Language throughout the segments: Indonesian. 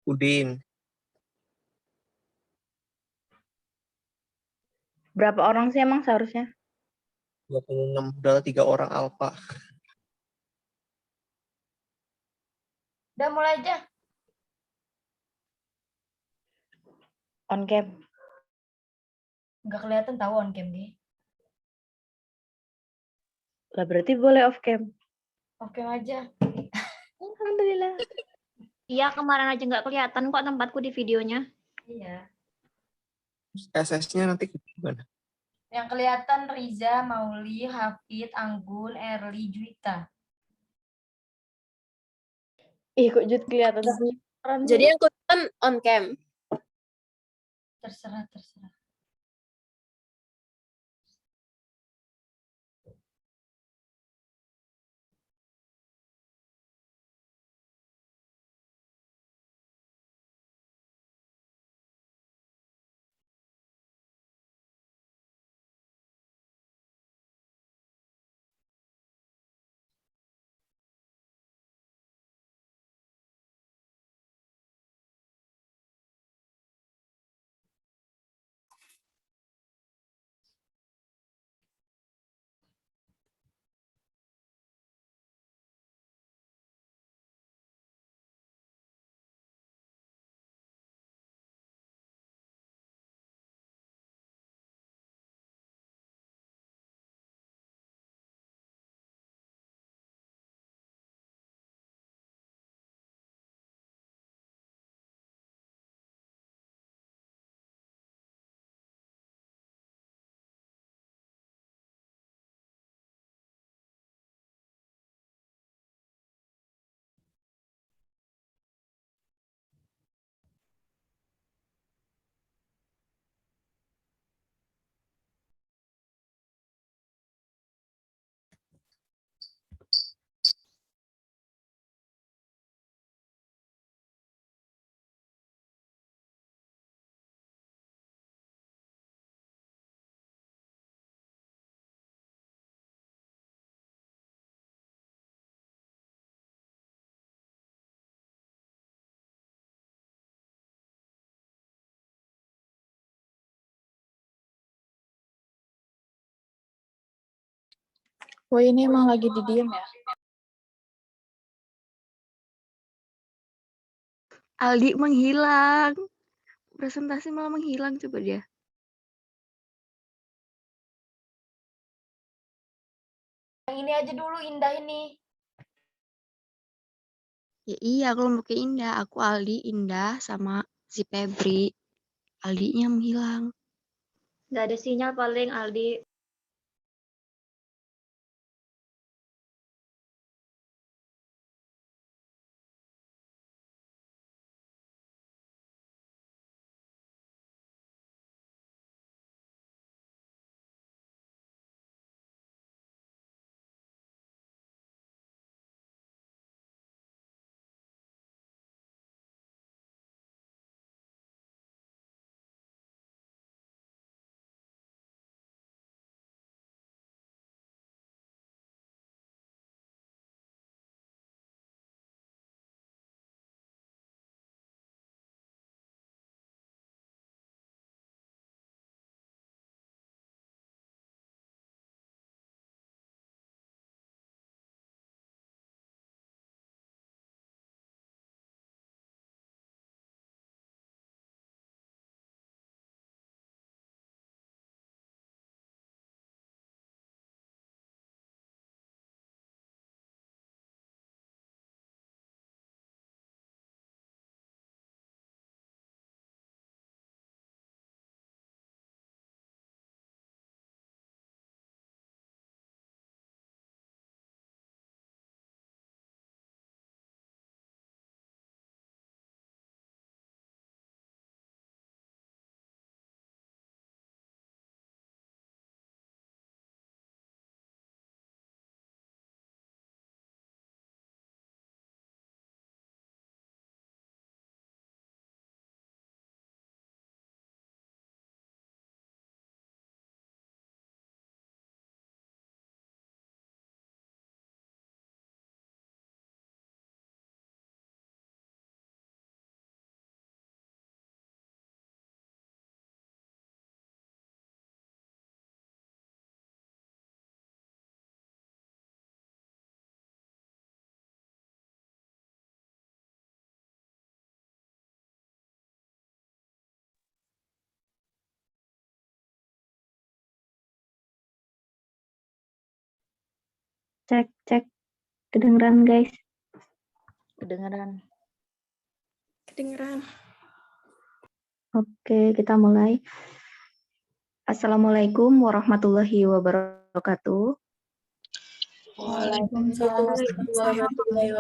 Udin. Berapa orang sih emang seharusnya? 26, udah 3 orang alpha. Udah mulai aja. On cam. Nggak kelihatan tahu on cam deh. Lah berarti boleh off cam. Off cam aja. Alhamdulillah. Iya, kemarin aja nggak kelihatan kok tempatku di videonya. Iya. SS-nya nanti gimana? Yang kelihatan Riza, Mauli, Hafid, Anggun, Erli, Juwita. Ih kok Jut kelihatan sih. Jadi yang kelihatan on cam. Terserah. Wah ini emang lagi didiem ya. Aldi menghilang. Presentasi malah menghilang, coba dia. Yang ini aja dulu, Indah ini. Ya iya, aku mau ke Indah. Aku Aldi, Indah, sama si Febri. Aldinya menghilang. Nggak ada sinyal paling Aldi. Cek, cek. Kedengeran, guys? Kedengeran. Kedengeran. Oke, kita mulai. Assalamualaikum warahmatullahi wabarakatuh. Waalaikumsalam warahmatullahi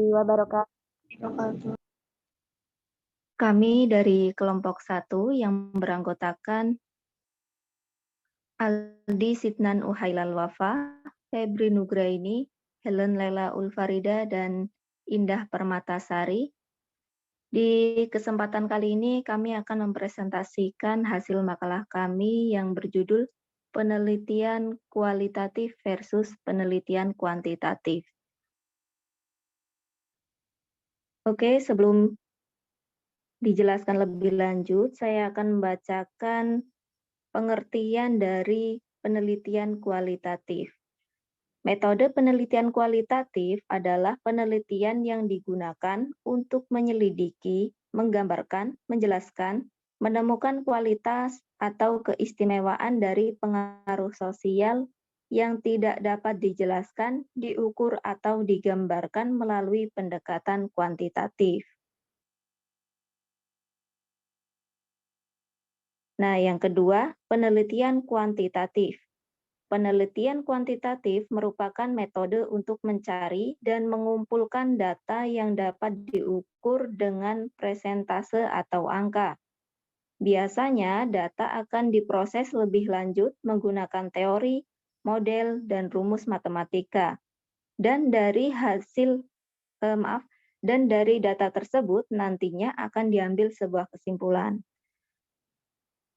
wabarakatuh. Kami dari kelompok 1 yang beranggotakan Aldi Sidnan Uhailal Wafa, Febri Nugraini, Helen Lela Ulfarida, dan Indah Permatasari. Di kesempatan kali ini kami akan mempresentasikan hasil makalah kami yang berjudul Penelitian Kualitatif versus Penelitian Kuantitatif. Oke, sebelum dijelaskan lebih lanjut, saya akan membacakan pengertian dari penelitian kualitatif. Metode penelitian kualitatif adalah penelitian yang digunakan untuk menyelidiki, menggambarkan, menjelaskan, menemukan kualitas atau keistimewaan dari pengaruh sosial yang tidak dapat dijelaskan, diukur, atau digambarkan melalui pendekatan kuantitatif. Nah, yang kedua, penelitian kuantitatif. Penelitian kuantitatif merupakan metode untuk mencari dan mengumpulkan data yang dapat diukur dengan presentase atau angka. Biasanya, data akan diproses lebih lanjut menggunakan teori, model, dan rumus matematika. Dan dari dari data tersebut nantinya akan diambil sebuah kesimpulan.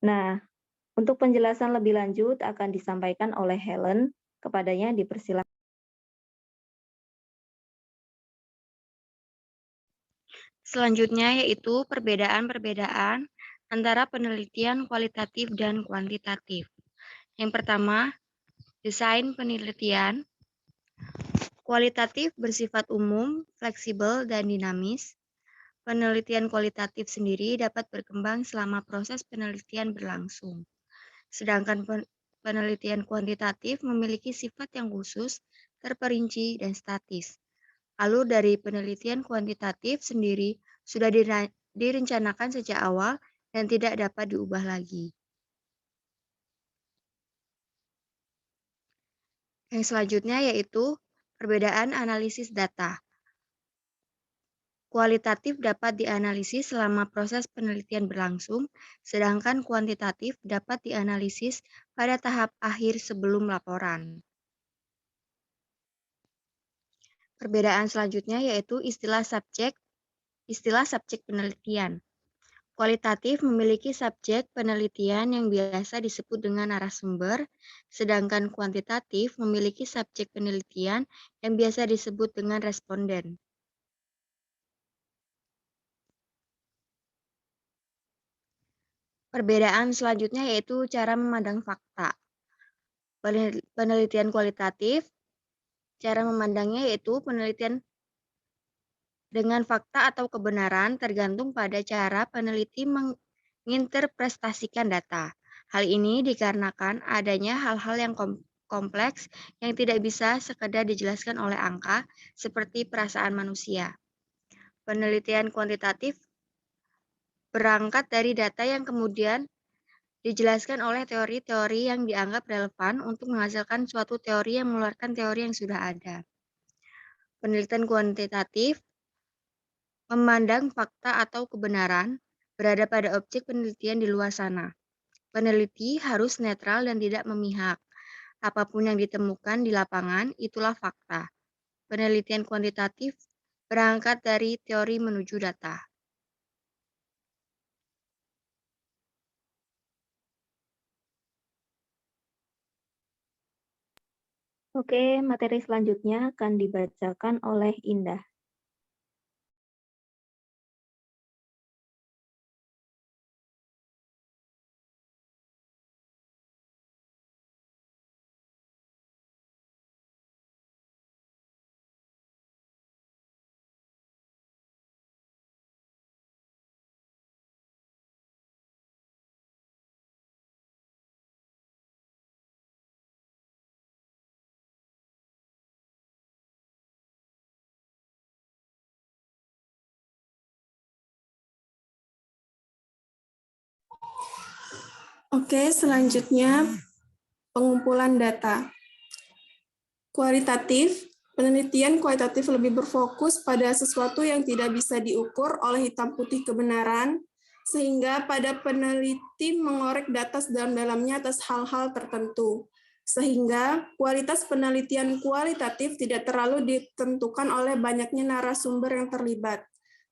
Nah, untuk penjelasan lebih lanjut akan disampaikan oleh Helen, kepadanya dipersilakan. Selanjutnya yaitu perbedaan-perbedaan antara penelitian kualitatif dan kuantitatif. Yang pertama, desain penelitian. Kualitatif bersifat umum, fleksibel, dan dinamis. Penelitian kualitatif sendiri dapat berkembang selama proses penelitian berlangsung. Sedangkan penelitian kuantitatif memiliki sifat yang khusus, terperinci, dan statis. Alur dari penelitian kuantitatif sendiri sudah direncanakan sejak awal dan tidak dapat diubah lagi. Yang selanjutnya yaitu perbedaan analisis data. Kualitatif dapat dianalisis selama proses penelitian berlangsung, sedangkan kuantitatif dapat dianalisis pada tahap akhir sebelum laporan. Perbedaan selanjutnya yaitu istilah subjek penelitian. Kualitatif memiliki subjek penelitian yang biasa disebut dengan narasumber, sedangkan kuantitatif memiliki subjek penelitian yang biasa disebut dengan responden. Perbedaan selanjutnya yaitu cara memandang fakta. Penelitian kualitatif, cara memandangnya yaitu penelitian dengan fakta atau kebenaran tergantung pada cara peneliti menginterpretasikan data. Hal ini dikarenakan adanya hal-hal yang kompleks yang tidak bisa sekedar dijelaskan oleh angka seperti perasaan manusia. Penelitian kuantitatif berangkat dari data yang kemudian dijelaskan oleh teori-teori yang dianggap relevan untuk menghasilkan suatu teori yang mengeluarkan teori yang sudah ada. Penelitian kuantitatif memandang fakta atau kebenaran berada pada objek penelitian di luar sana. Peneliti harus netral dan tidak memihak. Apapun yang ditemukan di lapangan, itulah fakta. Penelitian kuantitatif berangkat dari teori menuju data. Oke, materi selanjutnya akan dibacakan oleh Indah. Oke, selanjutnya pengumpulan data. Kualitatif, penelitian kualitatif lebih berfokus pada sesuatu yang tidak bisa diukur oleh hitam putih kebenaran, sehingga pada peneliti mengorek data sedalam-dalamnya atas hal-hal tertentu. Sehingga kualitas penelitian kualitatif tidak terlalu ditentukan oleh banyaknya narasumber yang terlibat,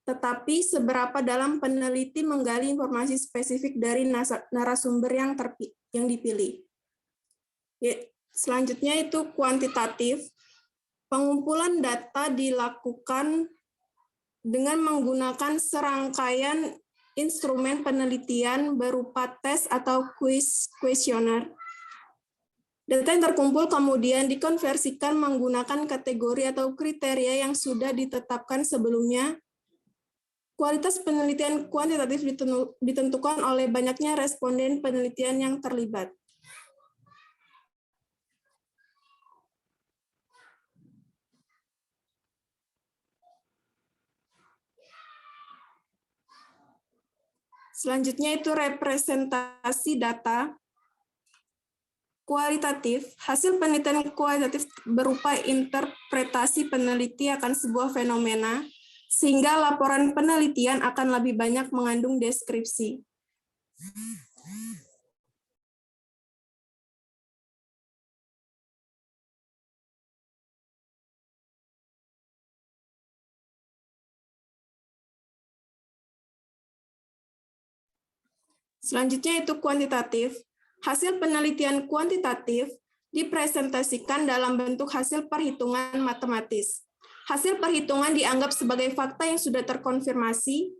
tetapi seberapa dalam peneliti menggali informasi spesifik dari narasumber yang dipilih. Selanjutnya itu kuantitatif. Pengumpulan data dilakukan dengan menggunakan serangkaian instrumen penelitian berupa tes atau kuesioner. Data yang terkumpul kemudian dikonversikan menggunakan kategori atau kriteria yang sudah ditetapkan sebelumnya. Kualitas penelitian kuantitatif ditentukan oleh banyaknya responden penelitian yang terlibat. Selanjutnya itu representasi data. Kualitatif, hasil penelitian kualitatif berupa interpretasi peneliti akan sebuah fenomena, sehingga laporan penelitian akan lebih banyak mengandung deskripsi. Selanjutnya itu kuantitatif. Hasil penelitian kuantitatif dipresentasikan dalam bentuk hasil perhitungan matematis. Hasil perhitungan dianggap sebagai fakta yang sudah terkonfirmasi.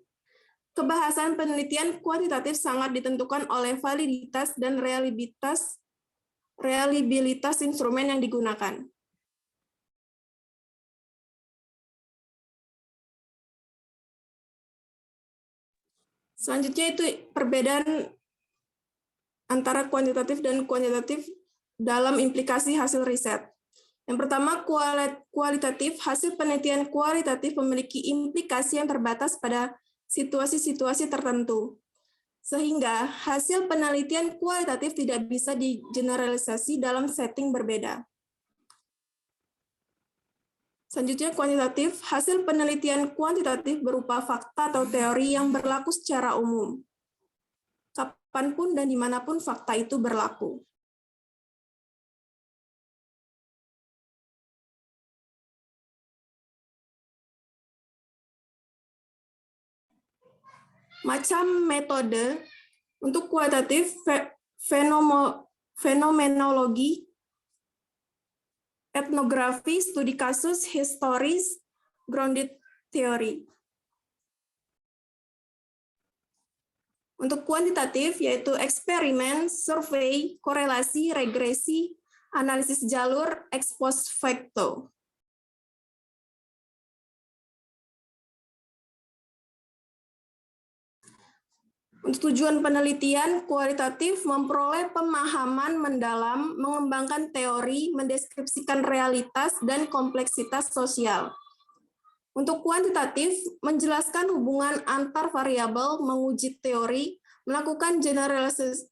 Kebahasan penelitian kuantitatif sangat ditentukan oleh validitas dan reliabilitas instrumen yang digunakan. Selanjutnya itu perbedaan antara kuantitatif dan kuantitatif dalam implikasi hasil riset. Yang pertama, kualitatif, hasil penelitian kualitatif memiliki implikasi yang terbatas pada situasi-situasi tertentu. Sehingga hasil penelitian kualitatif tidak bisa digeneralisasi dalam setting berbeda. Selanjutnya kuantitatif, hasil penelitian kuantitatif berupa fakta atau teori yang berlaku secara umum. Kapanpun dan dimanapun fakta itu berlaku. Macam metode untuk kualitatif, fenomenologi, etnografi, studi kasus, historis, grounded theory. Untuk kuantitatif, yaitu eksperimen, survei, korelasi, regresi, analisis jalur, ex post facto. Untuk tujuan penelitian, kualitatif memperoleh pemahaman mendalam, mengembangkan teori, mendeskripsikan realitas dan kompleksitas sosial. Untuk kuantitatif, menjelaskan hubungan antar variabel, menguji teori, melakukan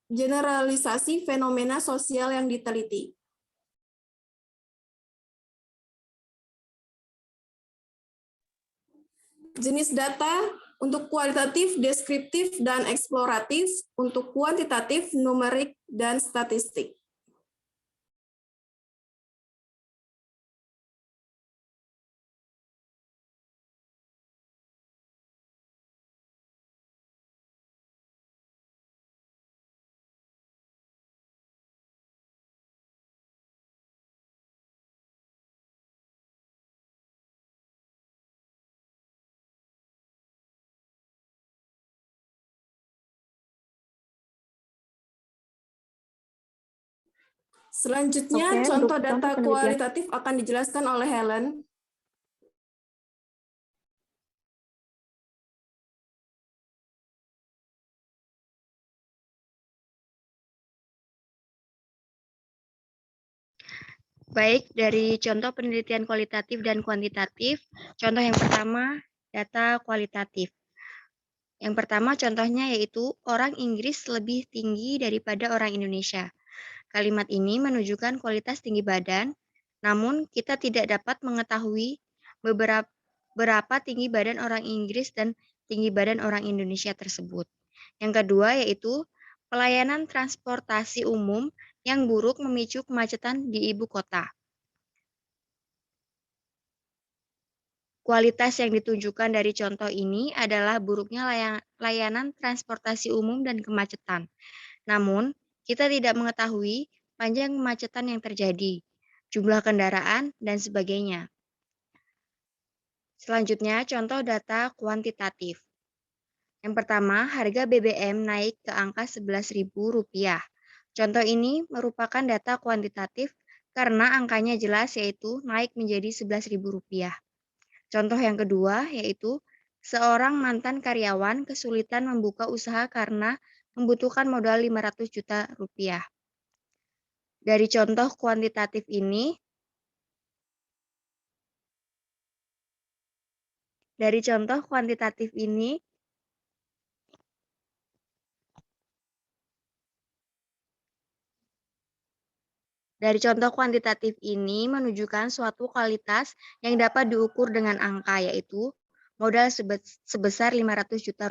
generalisasi fenomena sosial yang diteliti. Jenis data untuk kualitatif, deskriptif, dan eksploratif, untuk kuantitatif, numerik, dan statistik. Selanjutnya, Oke, contoh untuk data penelitian. kualitatif akan dijelaskan oleh Helen. Baik, dari contoh penelitian kualitatif dan kuantitatif, contoh yang pertama, data kualitatif. Yang pertama contohnya yaitu orang Inggris lebih tinggi daripada orang Indonesia. Kalimat ini menunjukkan kualitas tinggi badan, namun kita tidak dapat mengetahui berapa tinggi badan orang Inggris dan tinggi badan orang Indonesia tersebut. Yang kedua yaitu pelayanan transportasi umum yang buruk memicu kemacetan di ibu kota. Kualitas yang ditunjukkan dari contoh ini adalah buruknya layanan transportasi umum dan kemacetan. Namun, kita tidak mengetahui panjang kemacetan yang terjadi, jumlah kendaraan, dan sebagainya. Selanjutnya, contoh data kuantitatif. Yang pertama, harga BBM naik ke angka Rp11.000. Contoh ini merupakan data kuantitatif karena angkanya jelas yaitu naik menjadi Rp11.000. Contoh yang kedua yaitu seorang mantan karyawan kesulitan membuka usaha karena membutuhkan modal Rp500 juta. Dari contoh kuantitatif ini, menunjukkan suatu kualitas yang dapat diukur dengan angka, yaitu modal sebesar Rp500 juta.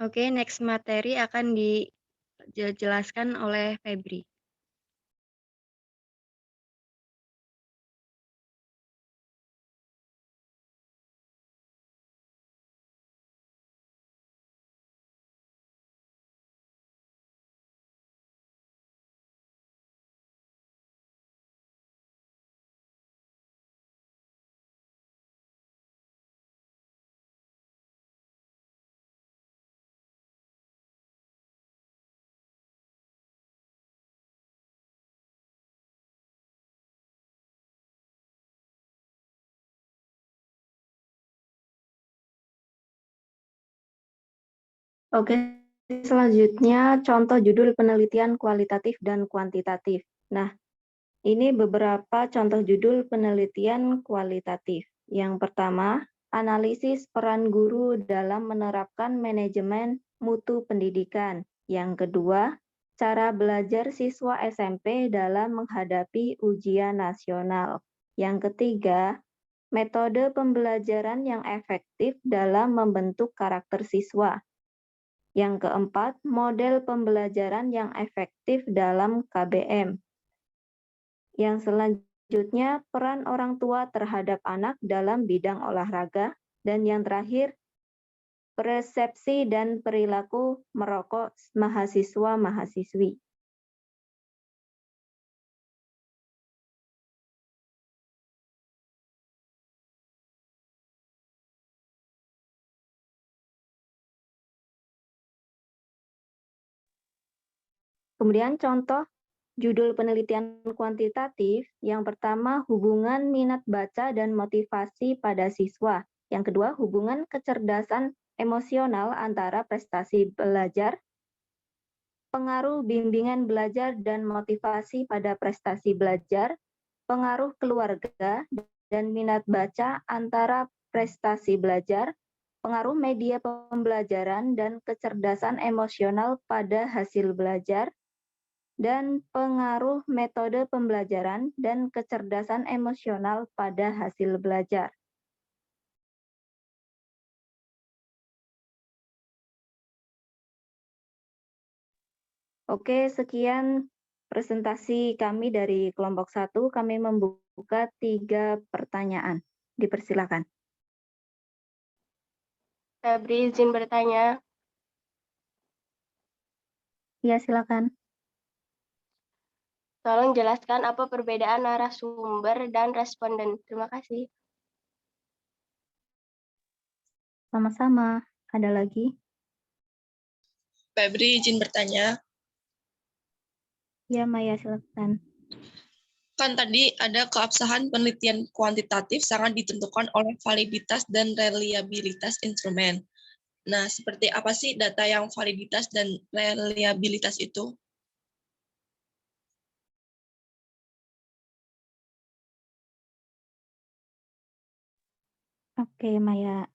Oke, next materi akan dijelaskan oleh Febri. Oke, selanjutnya contoh judul penelitian kualitatif dan kuantitatif. Nah, ini beberapa contoh judul penelitian kualitatif. Yang pertama, analisis peran guru dalam menerapkan manajemen mutu pendidikan. Yang kedua, cara belajar siswa SMP dalam menghadapi ujian nasional. Yang ketiga, metode pembelajaran yang efektif dalam membentuk karakter siswa. Yang keempat, model pembelajaran yang efektif dalam KBM. Yang selanjutnya, peran orang tua terhadap anak dalam bidang olahraga. Dan yang terakhir, persepsi dan perilaku merokok mahasiswa-mahasiswi. Kemudian contoh judul penelitian kuantitatif, yang pertama hubungan minat baca dan motivasi pada siswa. Yang kedua hubungan kecerdasan emosional antara prestasi belajar, pengaruh bimbingan belajar dan motivasi pada prestasi belajar, pengaruh keluarga dan minat baca antara prestasi belajar, pengaruh media pembelajaran dan kecerdasan emosional pada hasil belajar, dan pengaruh metode pembelajaran dan kecerdasan emosional pada hasil belajar. Oke, sekian presentasi kami dari kelompok 1. Kami membuka 3 pertanyaan. Dipersilakan. Febri izin bertanya. Ya, silakan. Tolong jelaskan apa perbedaan narasumber dan responden. Terima kasih. Sama-sama. Ada lagi? Febri izin bertanya. Ya, Maya, silakan. Kan tadi ada keabsahan penelitian kuantitatif sangat ditentukan oleh validitas dan reliabilitas instrumen. Nah, seperti apa sih data yang validitas dan reliabilitas itu? Oke, Maya.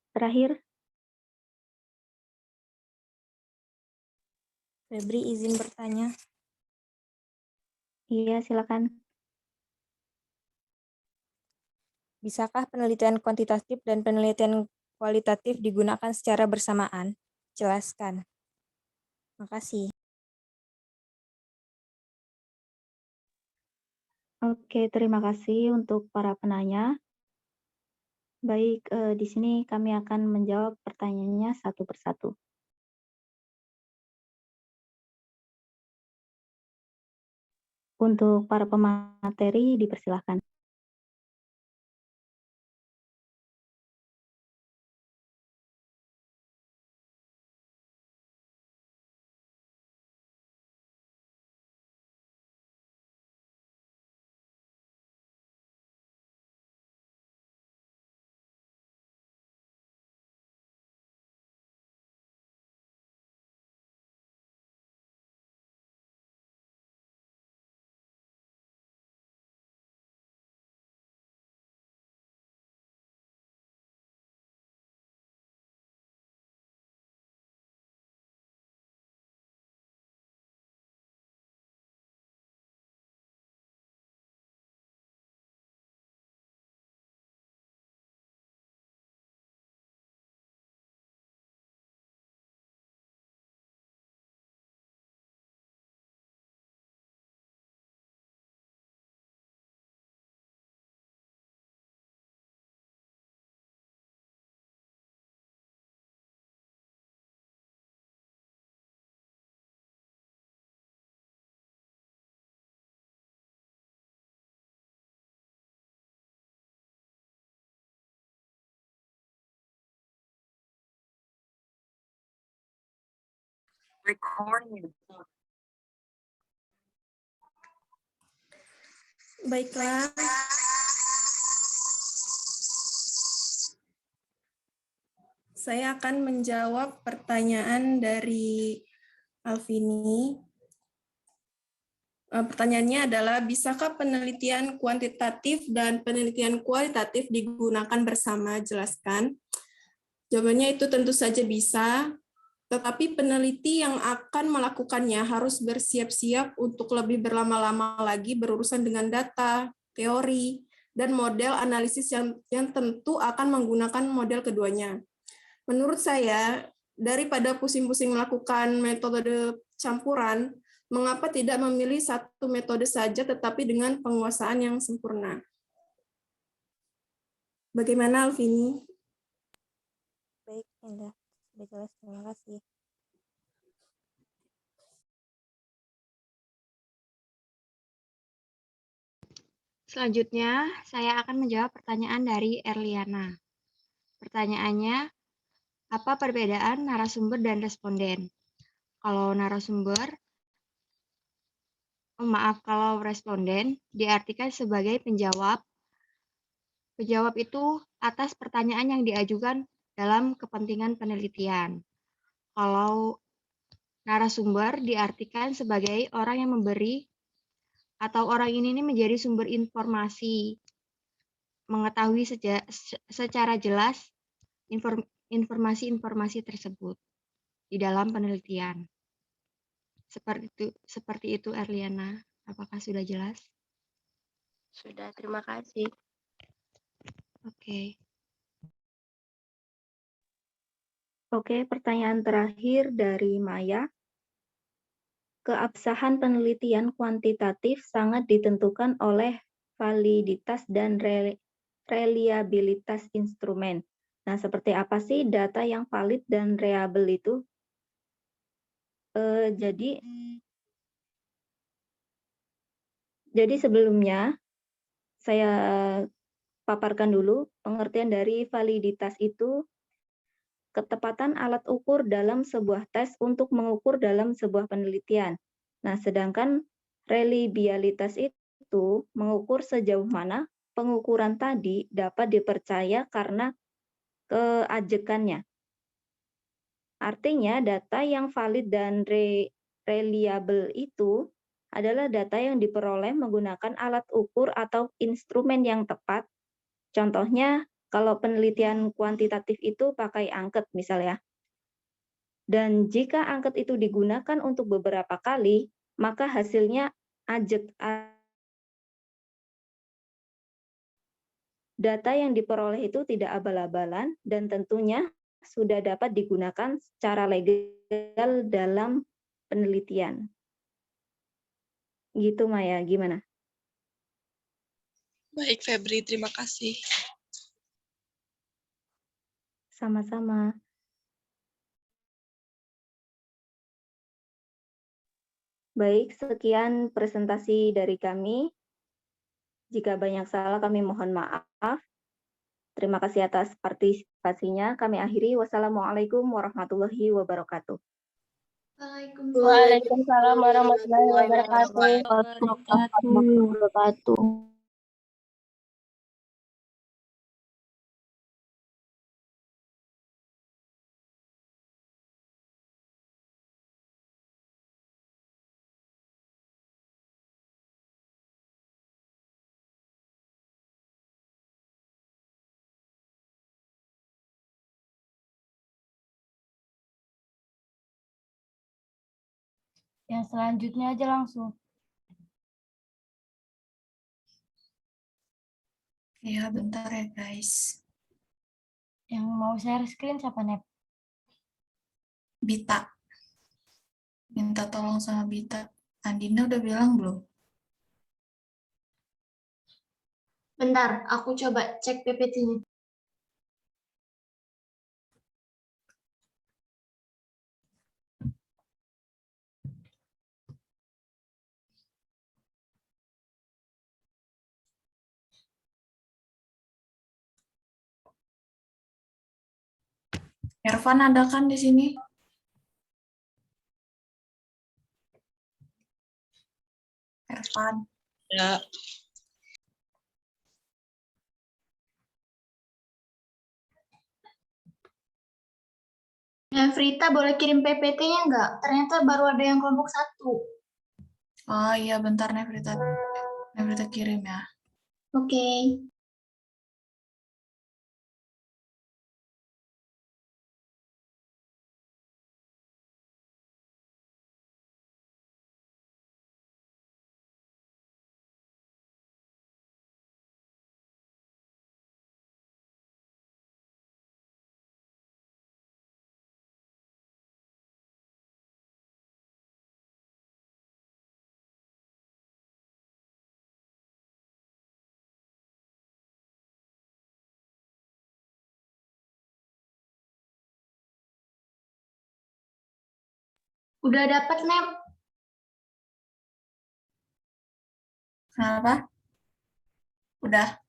Terakhir, Febri izin bertanya. iya silakan. Bisakah penelitian kuantitatif dan penelitian kualitatif digunakan secara bersamaan? Jelaskan. Makasih. Oke, terima kasih untuk para penanya. Baik, di sini kami akan menjawab pertanyaannya satu persatu. Untuk para pemateri, dipersilahkan. Baiklah. Saya akan menjawab pertanyaan dari Alvini. Pertanyaannya adalah, bisakah penelitian kuantitatif dan penelitian kualitatif digunakan bersama? Jelaskan. Jawabannya itu tentu saja bisa, tetapi peneliti yang akan melakukannya harus bersiap-siap untuk lebih berlama-lama lagi berurusan dengan data, teori, dan model analisis yang tentu akan menggunakan model keduanya. Menurut saya, daripada pusing-pusing melakukan metode campuran, mengapa tidak memilih satu metode saja tetapi dengan penguasaan yang sempurna? Bagaimana, Alvini? Baik, Indah. Sudah jelas, terima kasih. Selanjutnya, saya akan menjawab pertanyaan dari Erliana. Pertanyaannya, apa perbedaan narasumber dan responden? Kalau responden diartikan sebagai penjawab. Penjawab itu atas pertanyaan yang diajukan dalam kepentingan penelitian. Kalau narasumber diartikan sebagai orang yang memberi atau orang ini menjadi sumber informasi, mengetahui secara jelas informasi-informasi tersebut di dalam penelitian. Seperti itu Erliana. Apakah sudah jelas? Sudah, terima kasih. Oke. Oke, pertanyaan terakhir dari Maya. Keabsahan penelitian kuantitatif sangat ditentukan oleh validitas dan reliabilitas instrumen. Nah, seperti apa sih data yang valid dan reliable itu? Jadi sebelumnya saya paparkan dulu pengertian dari validitas itu ketepatan alat ukur dalam sebuah tes untuk mengukur dalam sebuah penelitian. Nah, sedangkan reliabilitas itu mengukur sejauh mana pengukuran tadi dapat dipercaya karena keajekannya. Artinya data yang valid dan reliable itu adalah data yang diperoleh menggunakan alat ukur atau instrumen yang tepat. Contohnya, kalau penelitian kuantitatif itu pakai angket misalnya. Dan jika angket itu digunakan untuk beberapa kali, maka hasilnya ajek. Data yang diperoleh itu tidak abal-abalan dan tentunya sudah dapat digunakan secara legal dalam penelitian. Gitu Maya, gimana? Baik Febri, terima kasih. Sama-sama. Baik, sekian presentasi dari kami. Jika banyak salah, kami mohon maaf. Terima kasih atas partisipasinya. Kami akhiri. Wassalamualaikum warahmatullahi wabarakatuh. Waalaikumsalam warahmatullahi wabarakatuh. Wabarakatuh. Yang selanjutnya aja langsung. Ya, bentar ya guys. Yang mau share screen siapa, Nep? Bita. Minta tolong sama Bita. Andina udah bilang belum? Bentar, aku coba cek PPT-nya. Ervan ada kan di sini? Ervan. Ya, Frita boleh kirim PPT-nya nggak? Ternyata baru ada yang kelompok 1. Oh iya, bentar Nevrita. Nevrita kirim ya. Oke. Udah dapat, Nep? Kenapa? Udah.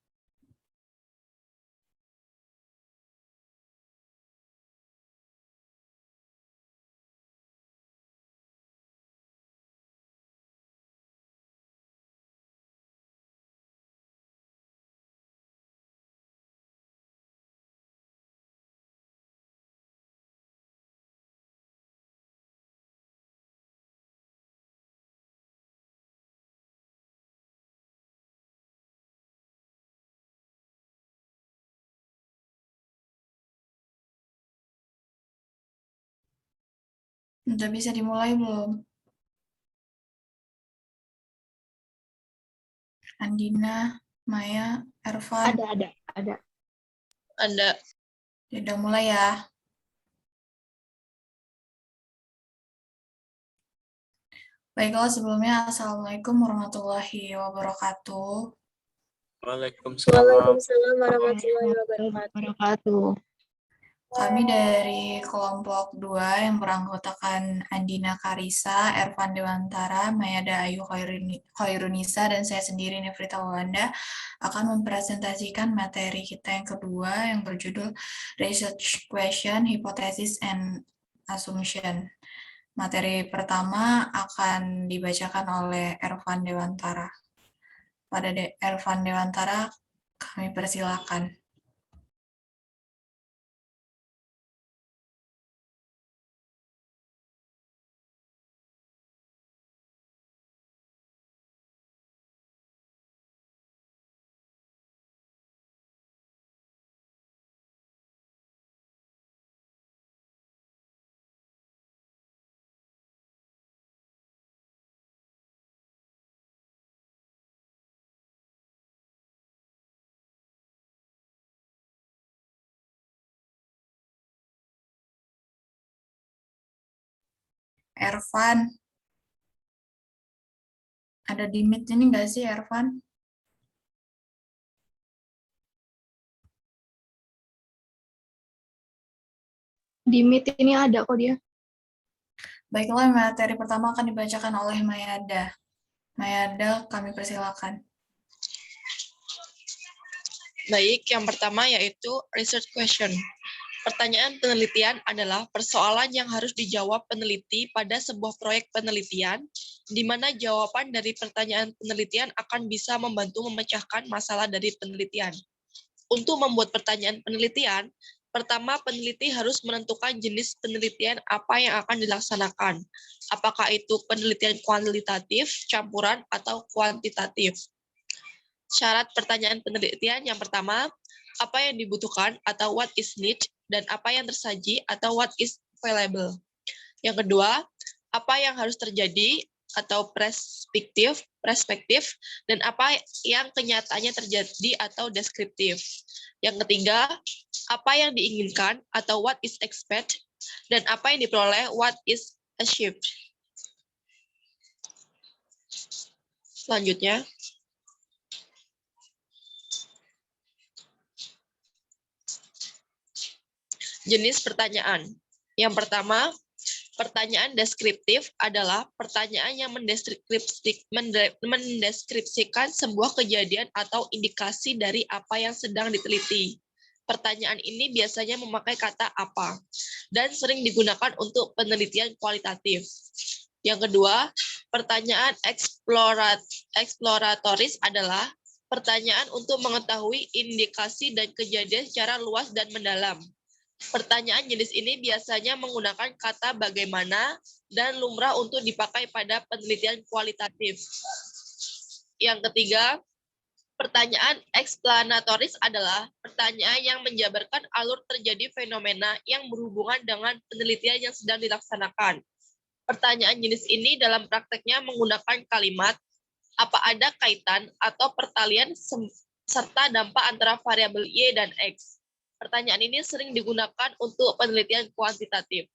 Udah bisa dimulai belum? Andina, Maya, Ervan. Ada. ada. Udah mulai ya. Baiklah, sebelumnya Assalamualaikum warahmatullahi wabarakatuh. Waalaikumsalam. warahmatullahi Wabarakatuh. Kami dari kelompok 2 yang beranggotakan Andina Karisa, Ervan Dewantara, Mayada Ayu Khairunisa, dan saya sendiri Nevrita Wanda akan mempresentasikan materi kita yang kedua yang berjudul Research Question, Hypothesis, and Assumption. Materi pertama akan dibacakan oleh Ervan Dewantara. Pada Ervan Dewantara, kami persilakan. Ervan, ada di mute ini nggak sih Ervan? Di Meet ini ada kok dia. Baiklah, materi pertama akan dibacakan oleh Mayada. Mayada, kami persilakan. Baik, yang pertama yaitu research question. Pertanyaan penelitian adalah persoalan yang harus dijawab peneliti pada sebuah proyek penelitian, di mana jawaban dari pertanyaan penelitian akan bisa membantu memecahkan masalah dari penelitian. Untuk membuat pertanyaan penelitian, pertama peneliti harus menentukan jenis penelitian apa yang akan dilaksanakan. Apakah itu penelitian kualitatif, campuran, atau kuantitatif. Syarat pertanyaan penelitian yang pertama, apa yang dibutuhkan atau what is need, dan apa yang tersaji atau what is available. Yang kedua, apa yang harus terjadi atau perspektif, dan apa yang kenyataannya terjadi atau deskriptif. Yang ketiga, apa yang diinginkan atau what is expected, dan apa yang diperoleh what is achieved. Selanjutnya, jenis pertanyaan. Yang pertama, pertanyaan deskriptif adalah pertanyaan yang mendeskripsikan sebuah kejadian atau indikasi dari apa yang sedang diteliti. Pertanyaan ini biasanya memakai kata apa dan sering digunakan untuk penelitian kualitatif. Yang kedua, pertanyaan eksploratoris adalah pertanyaan untuk mengetahui indikasi dan kejadian secara luas dan mendalam. Pertanyaan jenis ini biasanya menggunakan kata bagaimana dan lumrah untuk dipakai pada penelitian kualitatif. Yang ketiga, pertanyaan eksplanatoris adalah pertanyaan yang menjabarkan alur terjadi fenomena yang berhubungan dengan penelitian yang sedang dilaksanakan. Pertanyaan jenis ini dalam prakteknya menggunakan kalimat apa ada kaitan atau pertalian serta dampak antara variabel Y dan X. Pertanyaan ini sering digunakan untuk penelitian kuantitatif.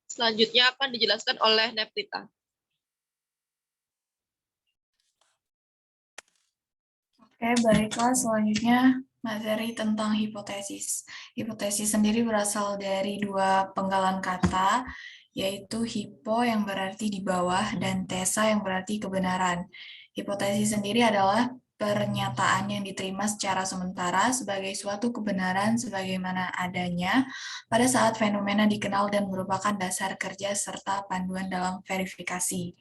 Selanjutnya akan dijelaskan oleh Neprita. Oke, baiklah. Selanjutnya materi tentang hipotesis. Hipotesis sendiri berasal dari dua penggalan kata, yaitu hipo yang berarti di bawah dan tesa yang berarti kebenaran. Hipotesis sendiri adalah pernyataan yang diterima secara sementara sebagai suatu kebenaran sebagaimana adanya pada saat fenomena dikenal dan merupakan dasar kerja serta panduan dalam verifikasi.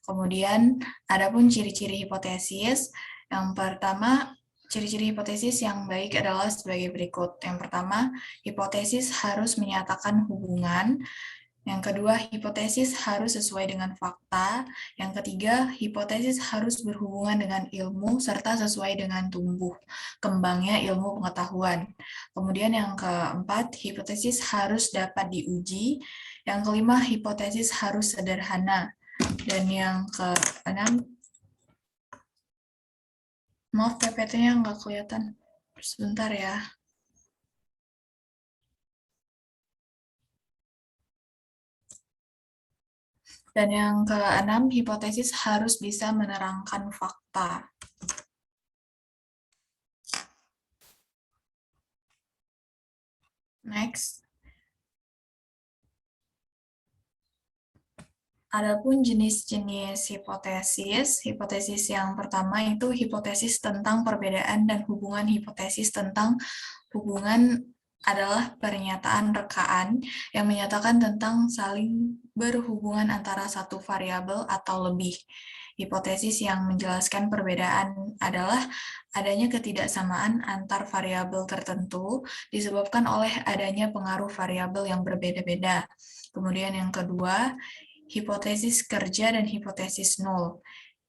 Kemudian, adapun ciri-ciri hipotesis. Yang pertama, ciri-ciri hipotesis yang baik adalah sebagai berikut. Yang pertama, hipotesis harus menyatakan hubungan. Yang kedua, hipotesis harus sesuai dengan fakta. Yang ketiga, hipotesis harus berhubungan dengan ilmu serta sesuai dengan tumbuh kembangnya ilmu pengetahuan. Kemudian yang keempat, hipotesis harus dapat diuji. Yang kelima, hipotesis harus sederhana. Dan yang keenam, maaf PPT-nya nggak kelihatan. Sebentar ya. Dan yang keenam, hipotesis harus bisa menerangkan fakta. Next. Adapun jenis-jenis hipotesis, hipotesis yang pertama itu hipotesis tentang perbedaan dan hubungan hipotesis tentang hubungan adalah pernyataan rekaan yang menyatakan tentang saling berhubungan antara satu variabel atau lebih. Hipotesis yang menjelaskan perbedaan adalah adanya ketidaksamaan antar variabel tertentu disebabkan oleh adanya pengaruh variabel yang berbeda-beda. Kemudian yang kedua, hipotesis kerja dan hipotesis nul.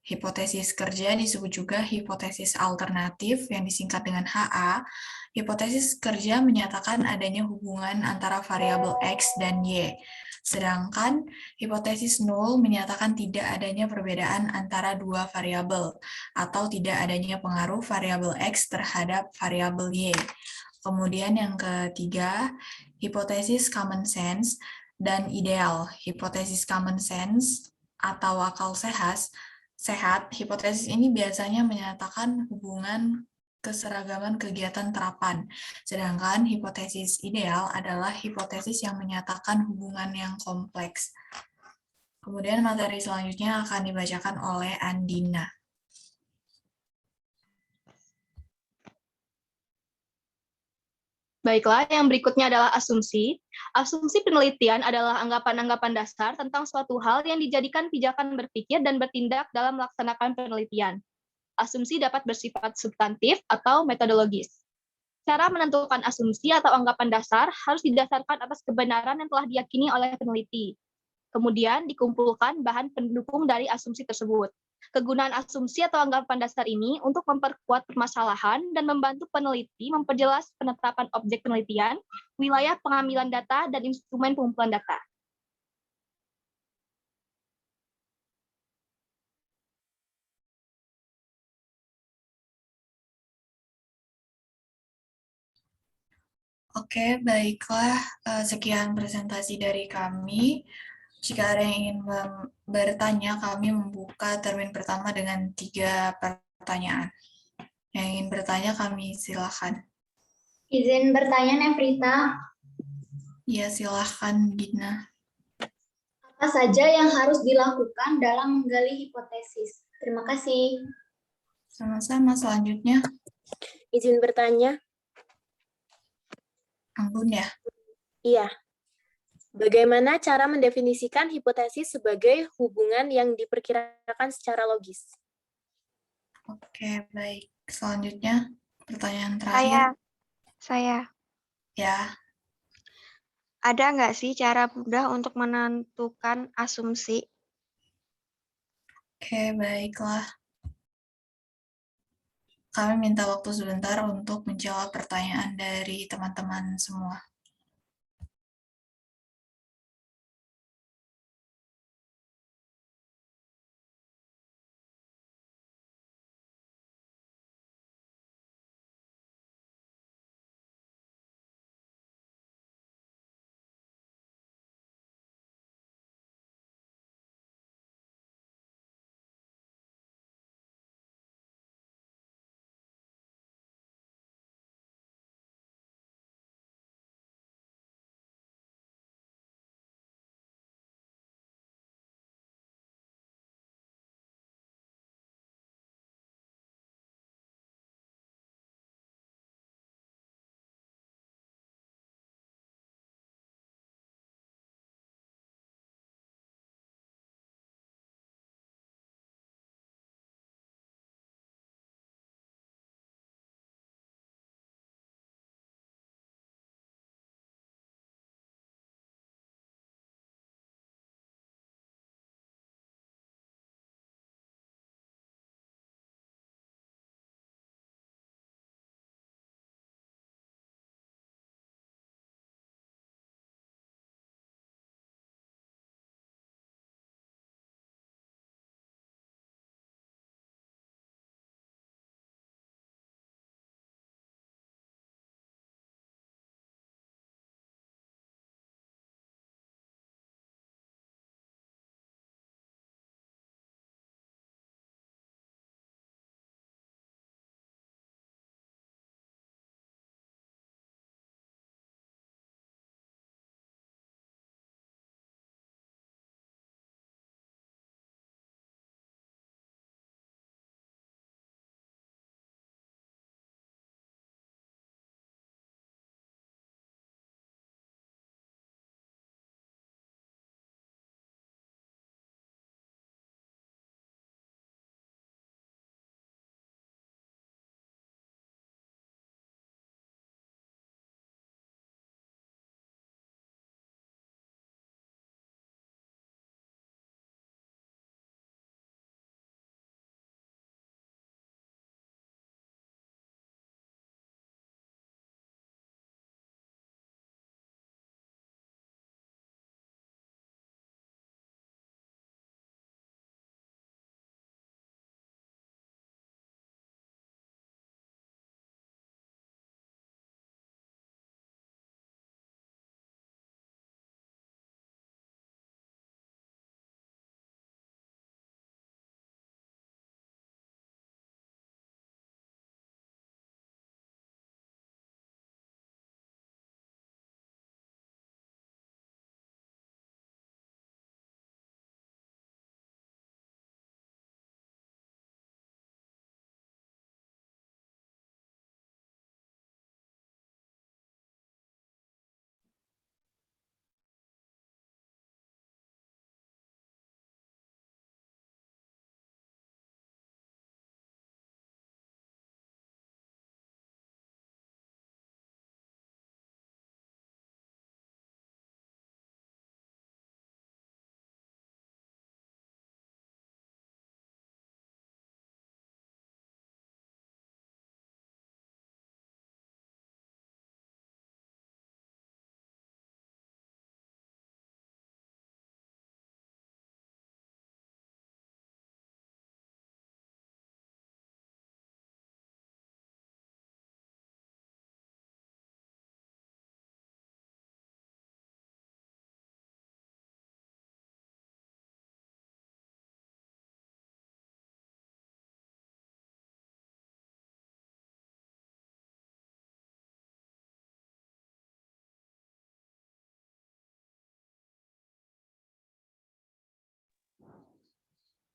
Hipotesis kerja disebut juga hipotesis alternatif yang disingkat dengan HA. Hipotesis kerja menyatakan adanya hubungan antara variabel X dan Y. Sedangkan hipotesis nul menyatakan tidak adanya perbedaan antara dua variabel atau tidak adanya pengaruh variabel X terhadap variabel Y. Kemudian yang ketiga, hipotesis common sense dan ideal. Hipotesis common sense atau akal sehat, hipotesis ini biasanya menyatakan hubungan keseragaman kegiatan terapan. Sedangkan hipotesis ideal adalah hipotesis yang menyatakan hubungan yang kompleks. Kemudian materi selanjutnya akan dibacakan oleh Andina. Baiklah, yang berikutnya adalah asumsi. Asumsi penelitian adalah anggapan-anggapan dasar tentang suatu hal yang dijadikan pijakan berpikir dan bertindak dalam melaksanakan penelitian. Asumsi dapat bersifat substantif atau metodologis. Cara menentukan asumsi atau anggapan dasar harus didasarkan atas kebenaran yang telah diyakini oleh peneliti. Kemudian dikumpulkan bahan pendukung dari asumsi tersebut. Kegunaan asumsi atau anggapan dasar ini untuk memperkuat permasalahan dan membantu peneliti memperjelas penetapan objek penelitian, wilayah pengambilan data, dan instrumen pengumpulan data. Oke, baiklah. Sekian presentasi dari kami. Jika ada yang ingin bertanya, kami membuka termin pertama dengan 3 pertanyaan. Yang ingin bertanya, kami silakan. Izin bertanya, Nefrita. Ya, silakan, Gina. Apa saja yang harus dilakukan dalam menggali hipotesis? Terima kasih. Sama-sama, selanjutnya. Izin bertanya. Anggun ya? Iya. Bagaimana cara mendefinisikan hipotesis sebagai hubungan yang diperkirakan secara logis? Oke, baik. Selanjutnya, pertanyaan terakhir. Saya. Ya, Ada nggak sih cara mudah untuk menentukan asumsi? oke, baiklah. Kami minta waktu sebentar untuk menjawab pertanyaan dari teman-teman semua.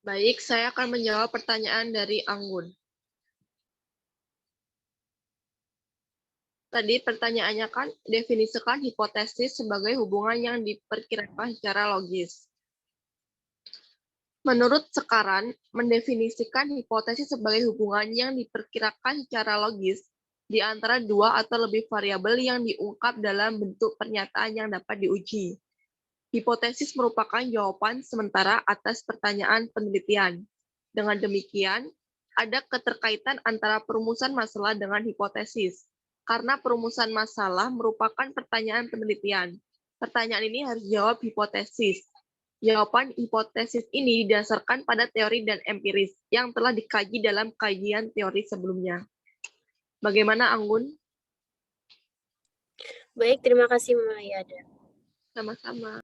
Baik, saya akan menjawab pertanyaan dari Anggun. Tadi pertanyaannya kan, definisikan hipotesis sebagai hubungan yang diperkirakan secara logis. Menurut Sekaran, mendefinisikan hipotesis sebagai hubungan yang diperkirakan secara logis di antara dua atau lebih variabel yang diungkap dalam bentuk pernyataan yang dapat diuji. Hipotesis merupakan jawaban sementara atas pertanyaan penelitian. Dengan demikian, ada keterkaitan antara perumusan masalah dengan hipotesis. Karena perumusan masalah merupakan pertanyaan penelitian. Pertanyaan ini harus dijawab hipotesis. Jawaban hipotesis ini didasarkan pada teori dan empiris yang telah dikaji dalam kajian teori sebelumnya. Bagaimana, Anggun? Baik, terima kasih Mayada. Sama-sama.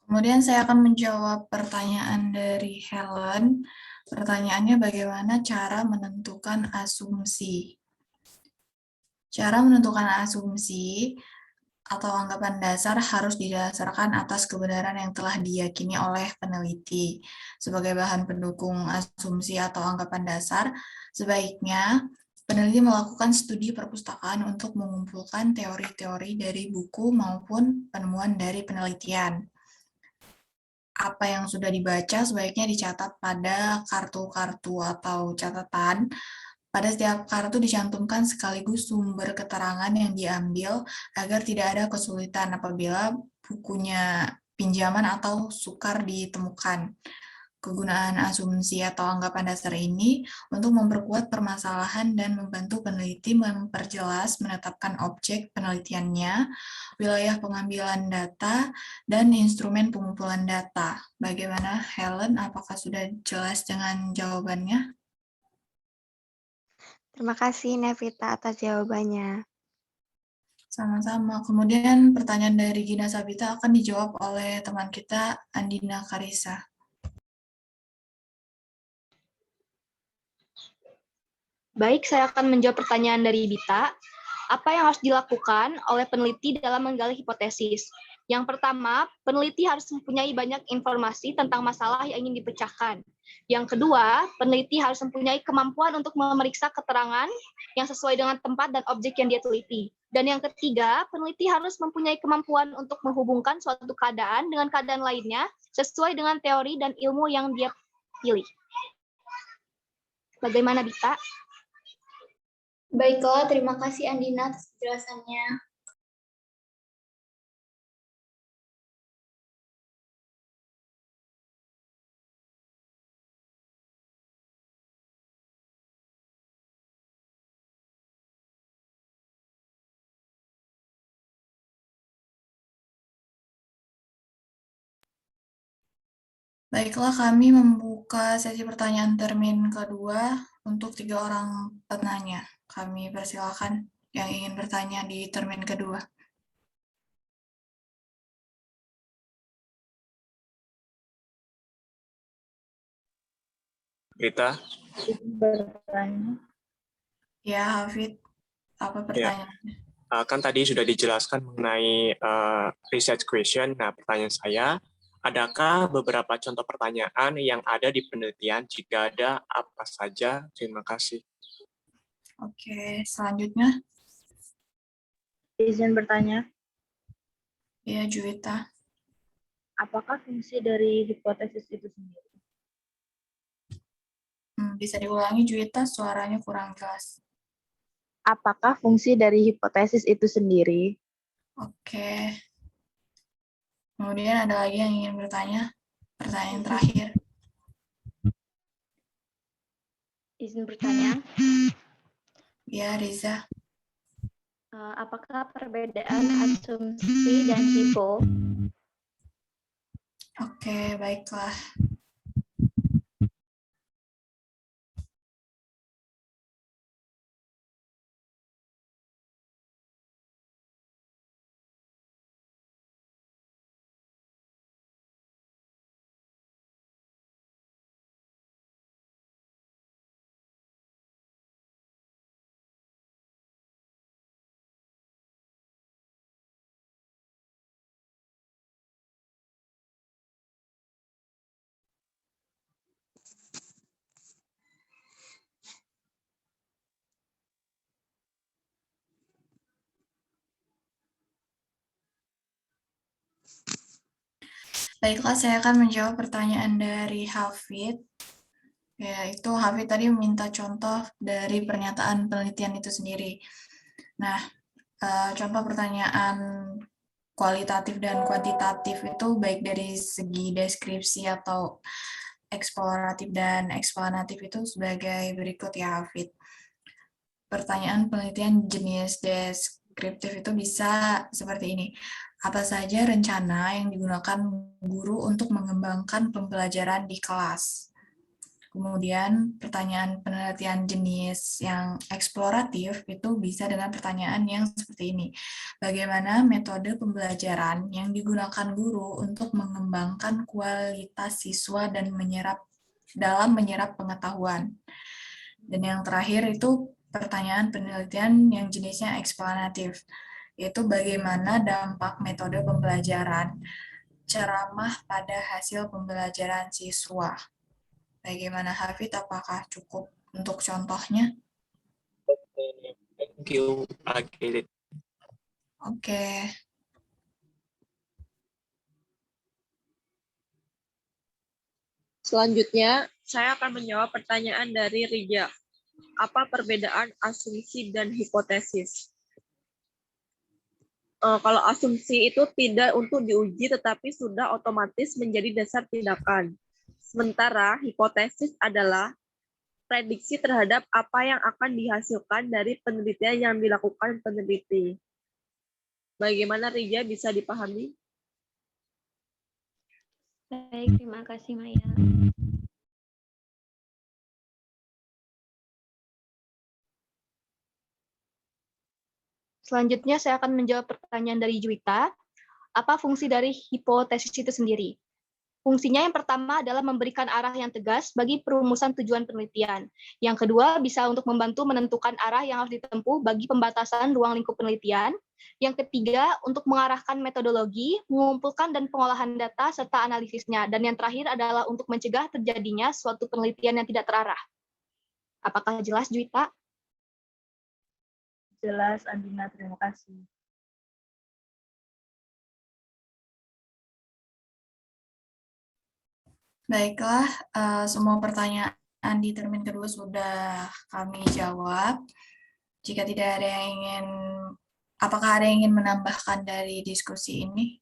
Kemudian saya akan menjawab pertanyaan dari Helen. Pertanyaannya bagaimana cara menentukan asumsi? Cara menentukan asumsi atau anggapan dasar harus didasarkan atas kebenaran yang telah diyakini oleh peneliti. Sebagai bahan pendukung asumsi atau anggapan dasar, sebaiknya peneliti melakukan studi perpustakaan untuk mengumpulkan teori-teori dari buku maupun penemuan dari penelitian. Apa yang sudah dibaca sebaiknya dicatat pada kartu-kartu atau catatan. Pada setiap kartu dicantumkan sekaligus sumber keterangan yang diambil agar tidak ada kesulitan apabila bukunya pinjaman atau sukar ditemukan. Kegunaan asumsi atau anggapan dasar ini untuk memperkuat permasalahan dan membantu peneliti memperjelas menetapkan objek penelitiannya, wilayah pengambilan data, dan instrumen pengumpulan data. Bagaimana, Helen? Apakah sudah jelas dengan jawabannya? Terima kasih Nevita atas jawabannya. Sama-sama. Kemudian pertanyaan dari Gina Sabita akan dijawab oleh teman kita, Andina Karisa. Baik, saya akan menjawab pertanyaan dari Bita. Apa yang harus dilakukan oleh peneliti dalam menggali hipotesis? Yang pertama, peneliti harus mempunyai banyak informasi tentang masalah yang ingin dipecahkan. Yang kedua, peneliti harus mempunyai kemampuan untuk memeriksa keterangan yang sesuai dengan tempat dan objek yang dia teliti. Dan yang ketiga, peneliti harus mempunyai kemampuan untuk menghubungkan suatu keadaan dengan keadaan lainnya sesuai dengan teori dan ilmu yang dia pilih. Bagaimana, Bita? Baiklah, terima kasih Andina atas penjelasannya. Baiklah, kami membuka sesi pertanyaan termin kedua untuk 3 orang penanya. Kami persilakan yang ingin bertanya di termin kedua. Rita? Bertanya. Ya, Hafid, apa pertanyaannya? Kan tadi sudah dijelaskan mengenai research question. Nah, pertanyaan saya, adakah beberapa contoh pertanyaan yang ada di penelitian? Jika ada, apa saja? Terima kasih. Oke, selanjutnya. Izin bertanya. Ya, Juwita. Apakah fungsi dari hipotesis itu sendiri? Bisa diulangi, Juwita, suaranya kurang jelas. Apakah fungsi dari hipotesis itu sendiri? Oke. Kemudian ada lagi yang ingin bertanya? Pertanyaan terakhir. Izin bertanya. Ya, Riza. Apakah perbedaan asumsi dan hipo? Oke, baiklah. Baiklah, saya akan menjawab pertanyaan dari Hafid. Yaitu Hafid tadi meminta contoh dari pernyataan penelitian itu sendiri. Nah, contoh pertanyaan kualitatif dan kuantitatif itu baik dari segi deskripsi atau eksploratif dan eksplanatif itu sebagai berikut ya, Hafid. Pertanyaan penelitian jenis deskriptif itu bisa seperti ini. Apa saja rencana yang digunakan guru untuk mengembangkan pembelajaran di kelas? Kemudian pertanyaan penelitian jenis yang eksploratif itu bisa dengan pertanyaan yang seperti ini. Bagaimana metode pembelajaran yang digunakan guru untuk mengembangkan kualitas siswa dan menyerap pengetahuan? Dan yang terakhir itu pertanyaan penelitian yang jenisnya eksplanatif, yaitu bagaimana dampak metode pembelajaran ceramah pada hasil pembelajaran siswa. Bagaimana Hafid, apakah cukup untuk contohnya? Thank you, I get it. Oke. Selanjutnya, saya akan menjawab pertanyaan dari Rija. Apa perbedaan asumsi dan hipotesis? Kalau asumsi itu tidak untuk diuji, tetapi sudah otomatis menjadi dasar tindakan. Sementara hipotesis adalah prediksi terhadap apa yang akan dihasilkan dari penelitian yang dilakukan peneliti. Bagaimana Rija, bisa dipahami? Baik, terima kasih Maya. Selanjutnya saya akan menjawab pertanyaan dari Juwita. Apa fungsi dari hipotesis itu sendiri? Fungsinya yang pertama adalah memberikan arah yang tegas bagi perumusan tujuan penelitian. Yang kedua, bisa untuk membantu menentukan arah yang harus ditempuh bagi pembatasan ruang lingkup penelitian. Yang ketiga, untuk mengarahkan metodologi, mengumpulkan dan pengolahan data, serta analisisnya. Dan yang terakhir adalah untuk mencegah terjadinya suatu penelitian yang tidak terarah. Apakah jelas, Juwita? Jelas, Andina. Terima kasih. Baiklah, semua pertanyaan di termin kedua sudah kami jawab. Jika tidak ada yang ingin, apakah ada yang ingin menambahkan dari diskusi ini?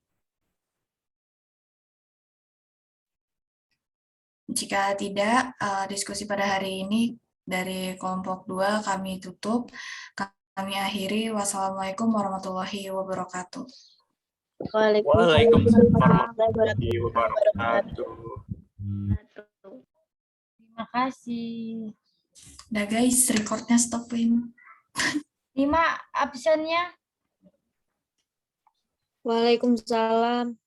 Jika tidak, diskusi pada hari ini dari kelompok 2 kami tutup. Kami akhiri. Wassalamualaikum warahmatullahi wabarakatuh. Waalaikumsalam warahmatullahi wabarakatuh. Terima kasih. Udah guys, recordnya stopin. 5 absennya. Waalaikumsalam.